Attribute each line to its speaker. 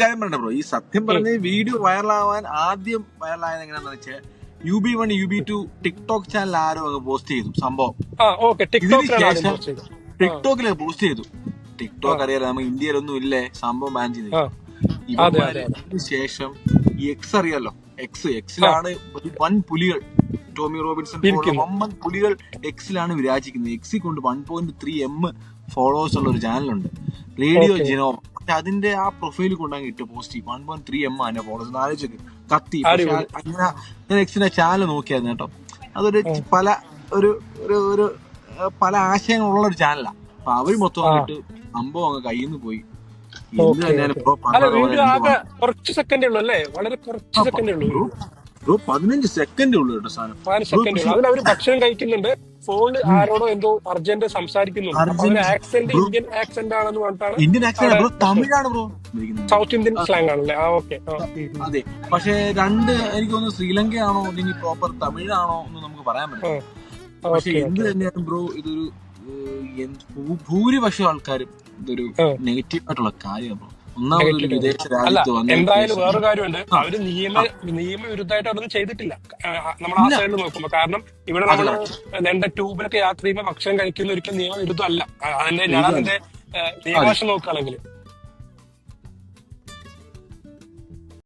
Speaker 1: കാര്യം പറയണ്ട ബ്രോ, ഈ സത്യം പറഞ്ഞ വീഡിയോ വൈറലാവാൻ ആദ്യം വൈറലായത് എങ്ങനെയാണെന്ന് വെച്ചാൽ UB1 UB2 ടിക്ടോക്ക് ചാനൽ ആരോ അങ്ങ് പോസ്റ്റ് ചെയ്തു സംഭവം. ഇതിന് ശേഷം ടിക്ടോക്കില് പോസ്റ്റ് ചെയ്തു. ടിക്ടോക്ക് അറിയാലോ, നമ്മൾ ഇന്ത്യയിലൊന്നും ഇല്ലേ, സംഭവം ബാൻ ചെയ്തു. ഇതിന് ശേഷം ഈ എക്സ് അറിയാലോ, എക്സിലാണ് വൻ പുലികൾ, ടോമി റോബിൻസൺ വമ്പൻ പുലികൾ എക്സിലാണ് വിരാജിക്കുന്നത്. എക്സിൽ കൊണ്ട് 1.3M ഫോളോവേഴ്സ് ഉള്ള ഒരു ചാനലുണ്ട്, റേഡിയോ ജിനോ. അതിന്റെ ആ പ്രൊഫൈൽ കൊണ്ടങ്ങ് ഇട്ട് പോസ്റ്റ് ചെയ്യും. 1.3M ആണ് ഫോളോവേഴ്സ്. ആലോചിച്ച് കത്തി. അങ്ങനെ ഞാൻ എക്സിന്റെ ചാനൽ നോക്കിയായിരുന്നു കേട്ടോ. അതൊരു പല ആശയങ്ങളുള്ള ഒരു ചാനലാണ്. അപ്പൊ അവര് മൊത്തം വന്നിട്ട് സംഭവം അങ്ങ് കയ്യിൽ നിന്ന് പോയി.
Speaker 2: കുറച്ച് സെക്കൻഡേ ഉള്ളൂ അല്ലേ, വളരെ കുറച്ച് സെക്കൻഡേ ഉള്ളൂ.
Speaker 1: 15 സെക്കൻഡേ ഉള്ളൂ കേട്ടോ സാധനം.
Speaker 2: അതിലവര് ഭക്ഷണം കഴിക്കുന്നുണ്ട്, ഫോണിൽ ആരോടോ എന്തോ അർജന്റ് സംസാരിക്കുന്നുണ്ട്. ആക്സെന്റ് ഇന്ത്യൻ ആക്സെന്റ് ആണെന്ന് പറഞ്ഞിട്ടാണ്.
Speaker 1: ഇന്ത്യൻ ആക്സെന്റ് തമിഴാണ് ബ്രോ,
Speaker 2: സൗത്ത് ഇന്ത്യൻ സ്ലാങ് ആണല്ലേ.
Speaker 1: അതെ, പക്ഷെ എനിക്ക് തോന്നുന്നു ശ്രീലങ്കയാണോ അല്ലെങ്കിൽ പ്രോപ്പർ തമിഴാണോ എന്ന് നമുക്ക് പറയാൻ പറ്റില്ല. പക്ഷെ എന്ത് തന്നെയാണ് ബ്രോ, ഇതൊരു ഭൂരിപക്ഷം ആൾക്കാരും ഇതൊരു നെഗറ്റീവ് ആയിട്ടുള്ള കാര്യമാണ്. ഒന്നാമതൊരു വിദേശ രാജ്യത്ത് വന്ന്
Speaker 2: എന്തായാലും വേറൊരു കാര്യമുണ്ട്, അവര് നിയമവിരുദ്ധമായിട്ട് അതൊന്നും ചെയ്തിട്ടില്ല നമ്മൾ ആ സൈഡിൽ നോക്കുമ്പോ. കാരണം ഇവിടെ നമ്മള് എന്റെ ട്യൂബിലൊക്കെ യാത്ര ചെയ്യുമ്പോൾ ഭക്ഷണം കഴിക്കുന്ന ഒരിക്കലും നിയമവിരുദ്ധമല്ല. ഞാൻ അതിന്റെ നിയമവശം നോക്കുകയാണെങ്കിൽ